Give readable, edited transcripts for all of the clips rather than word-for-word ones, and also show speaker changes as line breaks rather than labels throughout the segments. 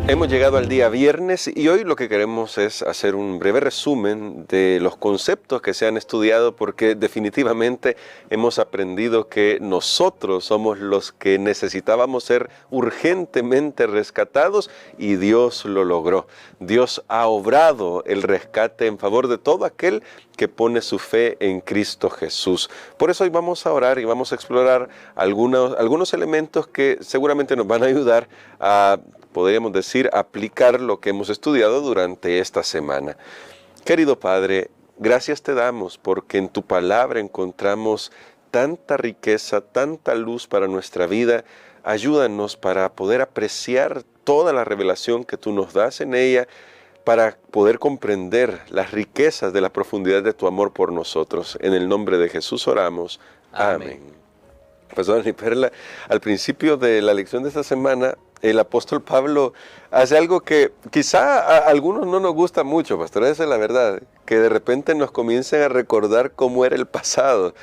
Hemos llegado al día viernes y hoy lo que queremos es hacer un breve resumen de los conceptos que se han estudiado, porque definitivamente hemos aprendido que nosotros somos los que necesitábamos ser urgentemente rescatados y Dios lo logró. Dios ha obrado el rescate en favor de todo aquel que pone su fe en Cristo Jesús. Por eso hoy vamos a orar y vamos a explorar algunos elementos que seguramente nos van a ayudar a, podríamos decir, aplicar lo que hemos estudiado durante esta semana. Querido Padre, gracias te damos porque en tu palabra encontramos tanta riqueza, tanta luz para nuestra vida. Ayúdanos para poder apreciar toda la revelación que tú nos das en ella, para poder comprender las riquezas de la profundidad de tu amor por nosotros. En el nombre de Jesús oramos. Amén. Pastor Dani Perla, al principio de la lección de esta semana, el apóstol Pablo hace algo que quizá a algunos no nos gusta mucho, pastor, esa es la verdad, que de repente nos comiencen a recordar cómo era el pasado.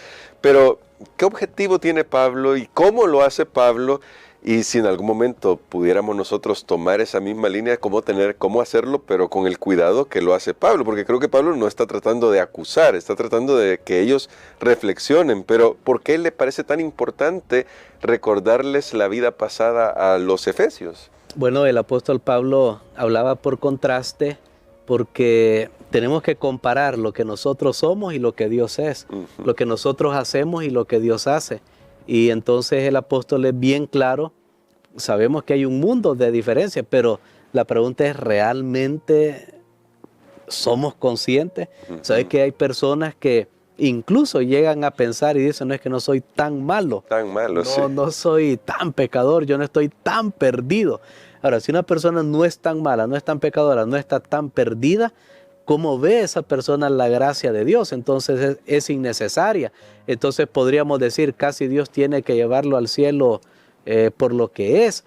Pero, ¿qué objetivo tiene Pablo y cómo lo hace Pablo? Y si en algún momento pudiéramos nosotros tomar esa misma línea, cómo hacerlo, pero con el cuidado que lo hace Pablo, porque creo que Pablo no está tratando de acusar, está tratando de que ellos reflexionen. Pero ¿por qué le parece tan importante recordarles la vida pasada a los efesios?
Bueno, el apóstol Pablo hablaba por contraste, porque tenemos que comparar lo que nosotros somos y lo que Dios es, lo que nosotros hacemos y lo que Dios hace. Y entonces el apóstol es bien claro, sabemos que hay un mundo de diferencias, pero la pregunta es, ¿realmente somos conscientes? ¿Sabes que hay personas que incluso llegan a pensar y dicen, no, es que no soy tan malo,
no, sí,
no soy tan pecador, yo no estoy tan perdido? Ahora, si una persona no es tan mala, no es tan pecadora, no está tan perdida, ¿cómo ve esa persona la gracia de Dios? Entonces es innecesaria. Entonces podríamos decir, casi Dios tiene que llevarlo al cielo por lo que es.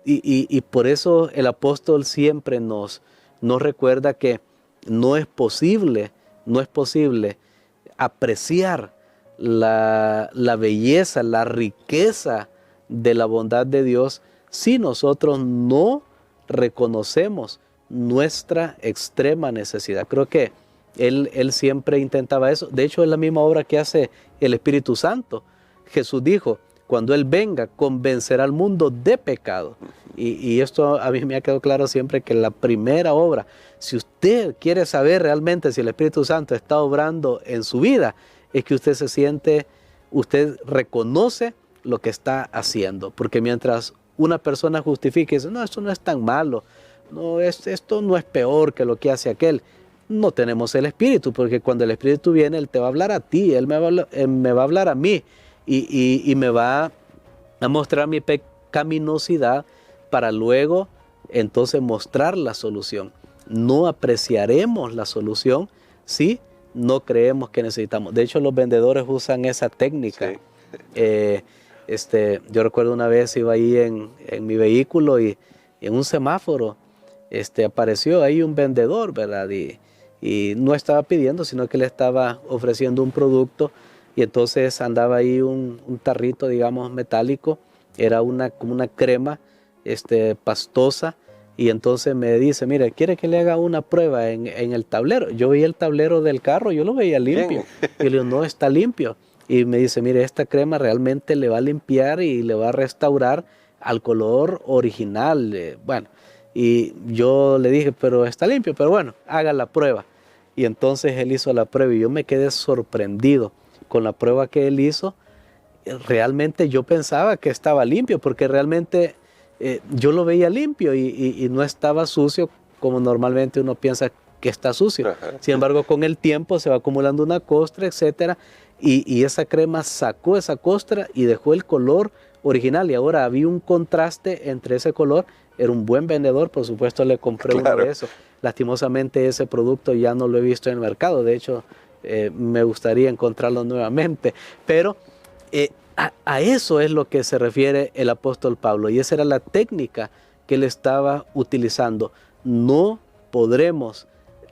Y por eso el apóstol siempre nos recuerda que no es posible apreciar la belleza, la riqueza de la bondad de Dios si nosotros no reconocemos nuestra extrema necesidad. Creo que él siempre intentaba eso. De hecho, es la misma obra que hace el Espíritu Santo. Jesús dijo, cuando Él venga, convencerá al mundo de pecado. Y esto a mí me ha quedado claro siempre, que la primera obra, si usted quiere saber realmente si el Espíritu Santo está obrando en su vida, es que usted reconoce lo que está haciendo. Porque mientras una persona justifique y dice, no, esto no es tan malo, no, esto no es peor que lo que hace aquel, no tenemos el Espíritu, porque cuando el Espíritu viene, Él te va a hablar a ti, Él me va a hablar a mí y me va a mostrar mi pecaminosidad para luego entonces mostrar la solución. No apreciaremos la solución si no creemos que necesitamos. De hecho, los vendedores usan esa técnica. Sí. Yo recuerdo una vez iba ahí en mi vehículo y en un semáforo apareció ahí un vendedor, ¿verdad? Y no estaba pidiendo, sino que le estaba ofreciendo un producto, y entonces andaba ahí un tarrito, digamos, metálico, era como una crema pastosa, y entonces me dice, mire, ¿quiere que le haga una prueba en el tablero? Yo veía el tablero del carro, yo lo veía limpio. Y le digo, no, está limpio. Y me dice, mire, esta crema realmente le va a limpiar y le va a restaurar al color original. Bueno, y yo le dije, pero está limpio, pero bueno, haga la prueba. Y entonces él hizo la prueba y yo me quedé sorprendido con la prueba que él hizo. Realmente yo pensaba que estaba limpio, porque realmente yo lo veía limpio y no estaba sucio como normalmente uno piensa que está sucio. Sin embargo, con el tiempo se va acumulando una costra, etcétera, y esa crema sacó esa costra y dejó el color original, y ahora había un contraste entre ese color. Era un buen vendedor, por supuesto le compré uno de esos. Lastimosamente ese producto ya no lo he visto en el mercado, de hecho me gustaría encontrarlo nuevamente, pero a eso es lo que se refiere el apóstol Pablo, y esa era la técnica que él estaba utilizando. No podremos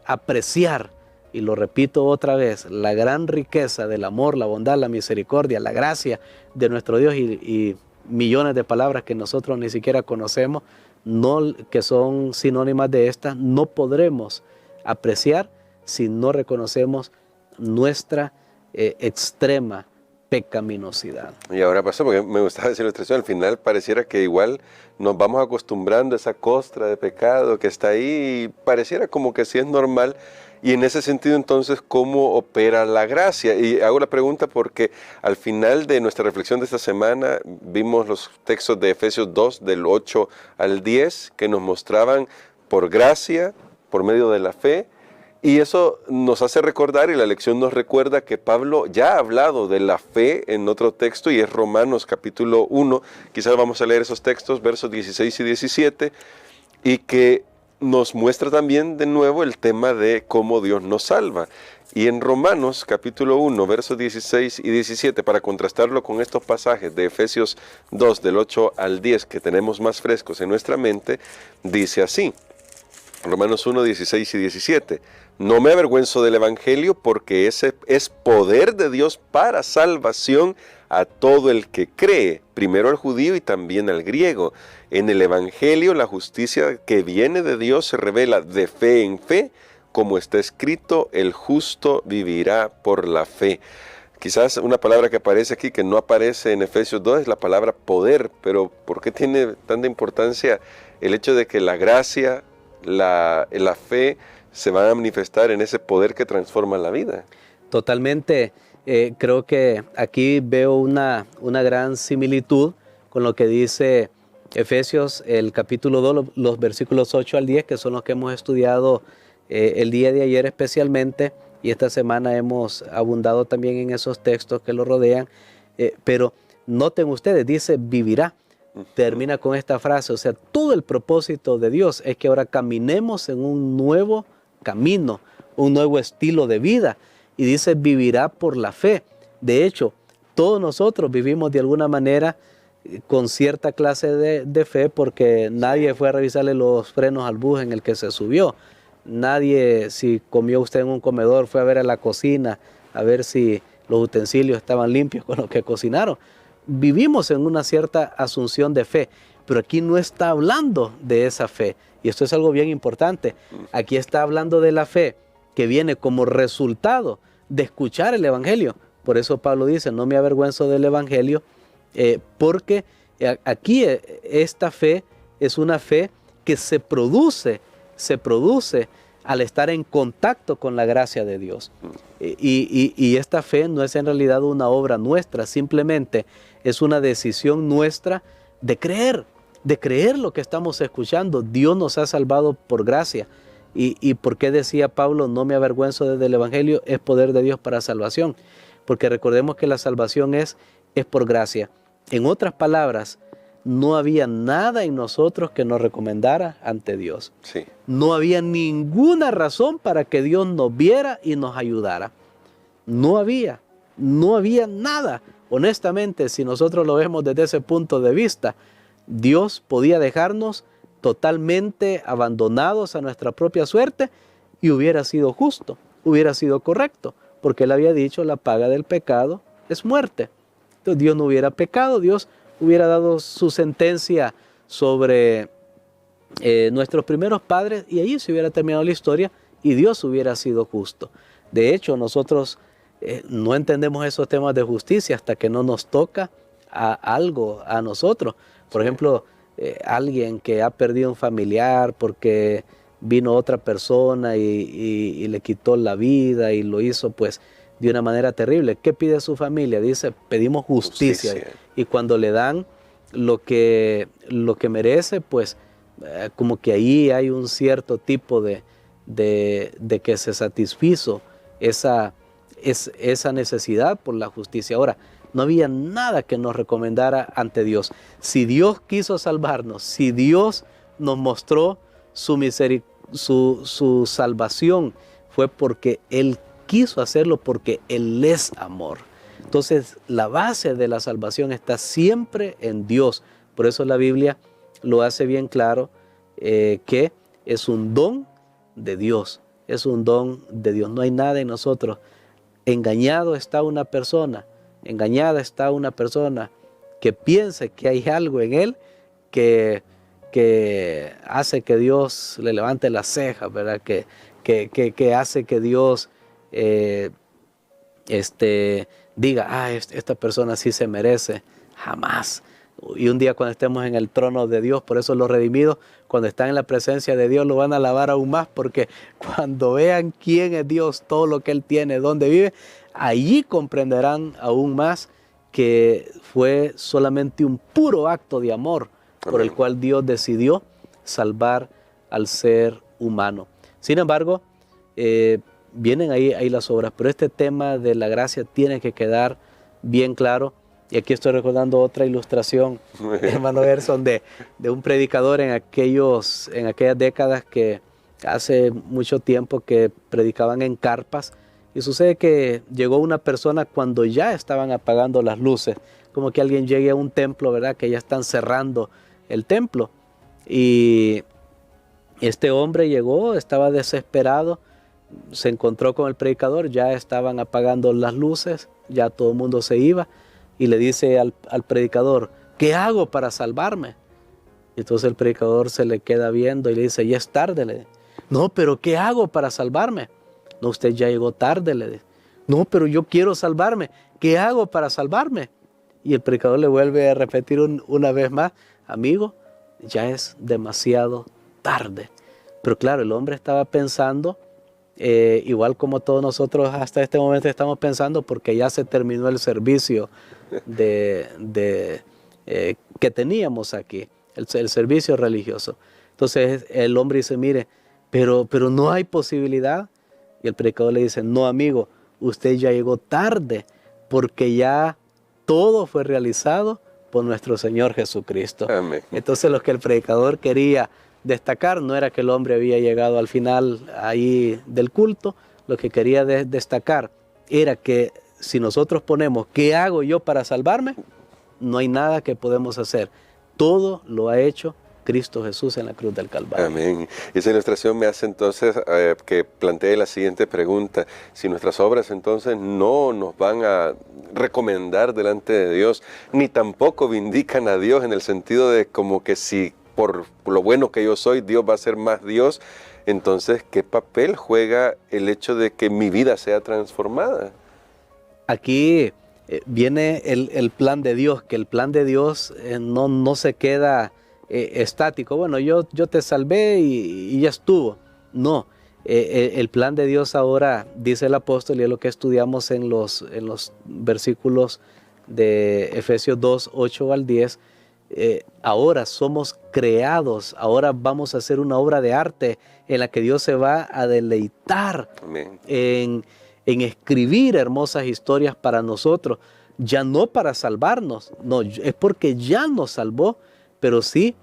apreciar, y lo repito otra vez, la gran riqueza del amor, la bondad, la misericordia, la gracia de nuestro Dios y millones de palabras que nosotros ni siquiera conocemos, no, que son sinónimas de esta, no podremos apreciar si no reconocemos nuestra extrema pecaminosidad.
Y ahora pasó, porque me gustaba decir la ilustración, al final pareciera que igual nos vamos acostumbrando a esa costra de pecado que está ahí y pareciera como que sí es normal. Y en ese sentido entonces, ¿cómo opera la gracia? Y hago la pregunta porque al final de nuestra reflexión de esta semana vimos los textos de Efesios 2 del 8 al 10 que nos mostraban por gracia, por medio de la fe. Y eso nos hace recordar, y la lección nos recuerda que Pablo ya ha hablado de la fe en otro texto, y es Romanos capítulo 1, quizás vamos a leer esos textos, versos 16 y 17, y que nos muestra también de nuevo el tema de cómo Dios nos salva. Y en Romanos capítulo 1, versos 16 y 17, para contrastarlo con estos pasajes de Efesios 2, del 8 al 10, que tenemos más frescos en nuestra mente, dice así, Romanos 1, 16 y 17, no me avergüenzo del Evangelio porque ese es poder de Dios para salvación a todo el que cree, primero al judío y también al griego. En el Evangelio la justicia que viene de Dios se revela de fe en fe, como está escrito, el justo vivirá por la fe. Quizás una palabra que aparece aquí, que no aparece en Efesios 2, es la palabra poder, pero ¿por qué tiene tanta importancia el hecho de que la gracia, la fe, se van a manifestar en ese poder que transforma la vida?
Totalmente. Creo que aquí veo una gran similitud con lo que dice Efesios, el capítulo 2, los versículos 8 al 10, que son los que hemos estudiado el día de ayer especialmente, y esta semana hemos abundado también en esos textos que lo rodean. Pero noten ustedes, dice vivirá. Termina con esta frase, o sea, todo el propósito de Dios es que ahora caminemos en un nuevo camino, un nuevo estilo de vida, y dice vivirá por la fe. De hecho, todos nosotros vivimos de alguna manera con cierta clase de fe, porque nadie fue a revisarle los frenos al bus en el que se subió. Nadie, si comió usted en un comedor, fue a ver a la cocina a ver si los utensilios estaban limpios con los que cocinaron. Vivimos en una cierta asunción de fe, pero aquí no está hablando de esa fe, y esto es algo bien importante. Aquí está hablando de la fe que viene como resultado de escuchar el Evangelio. Por eso Pablo dice, no me avergüenzo del Evangelio, porque aquí esta fe es una fe que se produce al estar en contacto con la gracia de Dios. Y esta fe no es en realidad una obra nuestra, simplemente es una decisión nuestra de creer lo que estamos escuchando. Dios nos ha salvado por gracia. ¿Y por qué decía Pablo, no me avergüenzo del Evangelio? Es poder de Dios para salvación. Porque recordemos que la salvación es por gracia. En otras palabras, no había nada en nosotros que nos recomendara ante Dios.
Sí.
No había ninguna razón para que Dios nos viera y nos ayudara. No había nada. Honestamente, si nosotros lo vemos desde ese punto de vista, Dios podía dejarnos totalmente abandonados a nuestra propia suerte y hubiera sido justo, hubiera sido correcto, porque Él había dicho, la paga del pecado es muerte. Entonces Dios no hubiera pecado, Dios hubiera dado su sentencia sobre nuestros primeros padres, y allí se hubiera terminado la historia y Dios hubiera sido justo. De hecho, nosotros no entendemos esos temas de justicia hasta que no nos toca algo a nosotros. Por ejemplo, alguien que ha perdido un familiar porque vino otra persona y le quitó la vida y lo hizo pues de una manera terrible. ¿Qué pide su familia? Dice, pedimos justicia. Y cuando le dan lo que merece, pues como que ahí hay un cierto tipo de que se satisfizo esa necesidad por la justicia. Ahora, no había nada que nos recomendara ante Dios. Si Dios quiso salvarnos, si Dios nos mostró su salvación, fue porque Él quiso hacerlo, porque Él es amor. Entonces, la base de la salvación está siempre en Dios. Por eso la Biblia lo hace bien claro, que es un don de Dios. Es un don de Dios. No hay nada en nosotros. Engañada está una persona que piense que hay algo en él que que hace que Dios le levante las cejas, ¿verdad? Que hace que Dios diga, esta persona sí se merece. Jamás. Y un día cuando estemos en el trono de Dios, por eso los redimidos, cuando están en la presencia de Dios, lo van a alabar aún más, porque cuando vean quién es Dios, todo lo que Él tiene, dónde vive, allí comprenderán aún más que fue solamente un puro acto de amor por el cual Dios decidió salvar al ser humano. Sin embargo, vienen ahí las obras, pero este tema de la gracia tiene que quedar bien claro. Y aquí estoy recordando otra ilustración, hermano Gerson, de un predicador en aquellas décadas que hace mucho tiempo que predicaban en carpas. Y sucede que llegó una persona cuando ya estaban apagando las luces, como que alguien llegue a un templo, ¿verdad? Que ya están cerrando el templo. Y este hombre llegó, estaba desesperado, se encontró con el predicador, ya estaban apagando las luces, ya todo el mundo se iba. Y le dice al predicador, ¿qué hago para salvarme? Y entonces el predicador se le queda viendo y le dice, ya es tarde. Le dice, no, pero ¿qué hago para salvarme? No, usted ya llegó tarde. Le dice, no, pero yo quiero salvarme. ¿Qué hago para salvarme? Y el predicador le vuelve a repetir una vez más, amigo, ya es demasiado tarde. Pero claro, el hombre estaba pensando, igual como todos nosotros hasta este momento estamos pensando, porque ya se terminó el servicio que teníamos aquí, el servicio religioso. Entonces el hombre dice, mire, pero no hay posibilidad. Y el predicador le dice, no, amigo, usted ya llegó tarde, porque ya todo fue realizado por nuestro Señor Jesucristo.
Amén.
Entonces lo que el predicador quería destacar no era que el hombre había llegado al final ahí del culto, lo que quería destacar era que si nosotros ponemos ¿qué hago yo para salvarme? No hay nada que podemos hacer. Todo lo ha hecho Cristo Jesús en la cruz del Calvario.
Amén. Esa ilustración me hace entonces que plantee la siguiente pregunta. Si nuestras obras entonces no nos van a recomendar delante de Dios, ni tampoco vindican a Dios en el sentido de como que si por lo bueno que yo soy, Dios va a ser más Dios, entonces, ¿qué papel juega el hecho de que mi vida sea transformada?
Aquí viene el plan de Dios, que el plan de Dios no se queda estático. Bueno, yo te salvé y ya estuvo. No, el plan de Dios ahora, dice el apóstol, y es lo que estudiamos en los versículos de Efesios 2, 8 al 10, ahora somos creados, ahora vamos a hacer una obra de arte en la que Dios se va a deleitar en escribir hermosas historias para nosotros, ya no para salvarnos, no, es porque ya nos salvó, pero sí,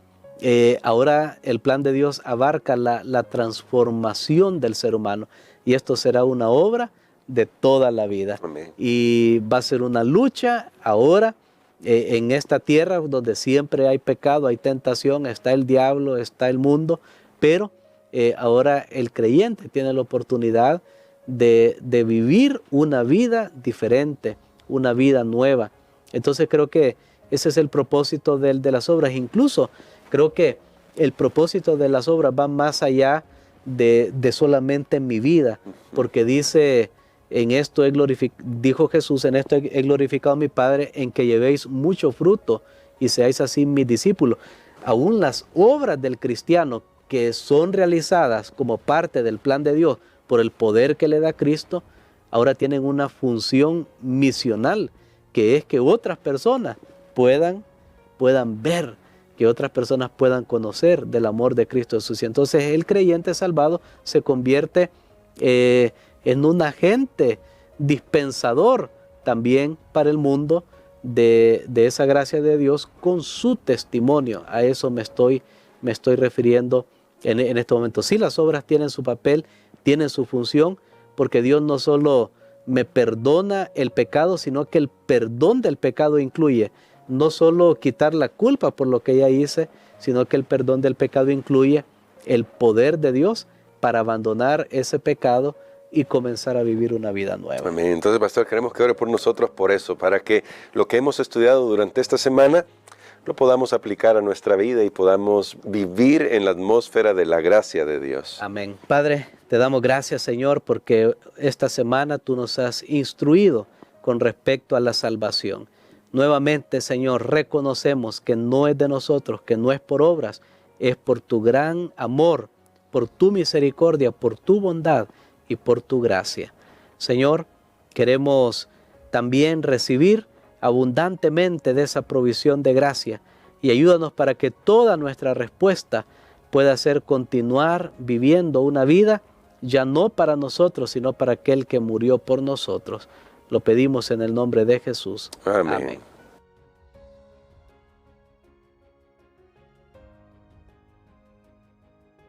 ahora el plan de Dios abarca la transformación del ser humano, y esto será una obra de toda la vida.
Amén.
Y va a ser una lucha ahora en esta tierra donde siempre hay pecado, hay tentación, está el diablo, está el mundo, pero ahora el creyente tiene la oportunidad de vivir una vida diferente, una vida nueva. Entonces creo que ese es el propósito de las obras. Incluso creo que el propósito de las obras va más allá de solamente mi vida, porque dice, en esto dijo Jesús, en esto he glorificado a mi Padre, en que llevéis mucho fruto y seáis así mis discípulos. Aún las obras del cristiano que son realizadas como parte del plan de Dios por el poder que le da Cristo, ahora tienen una función misional, que es que otras personas puedan ver, que otras personas puedan conocer del amor de Cristo Jesús. Y entonces el creyente salvado se convierte en un agente dispensador también para el mundo de esa gracia de Dios con su testimonio. A eso me estoy refiriendo en este momento. Sí, las obras tienen su papel, tienen su función, porque Dios no solo me perdona el pecado, sino que el perdón del pecado incluye no solo quitar la culpa por lo que ya hice, sino que el perdón del pecado incluye el poder de Dios para abandonar ese pecado y comenzar a vivir una vida nueva.
Amén. Entonces, pastor, queremos que ore por nosotros por eso, para que lo que hemos estudiado durante esta semana lo podamos aplicar a nuestra vida y podamos vivir en la atmósfera de la gracia de Dios.
Amén. Padre, te damos gracias, Señor, porque esta semana tú nos has instruido con respecto a la salvación. Nuevamente, Señor, reconocemos que no es de nosotros, que no es por obras, es por tu gran amor, por tu misericordia, por tu bondad y por tu gracia. Señor, queremos también recibir abundantemente de esa provisión de gracia y ayúdanos para que toda nuestra respuesta pueda ser continuar viviendo una vida ya no para nosotros, sino para aquel que murió por nosotros. Lo pedimos en el nombre de Jesús.
Amén.
Amén.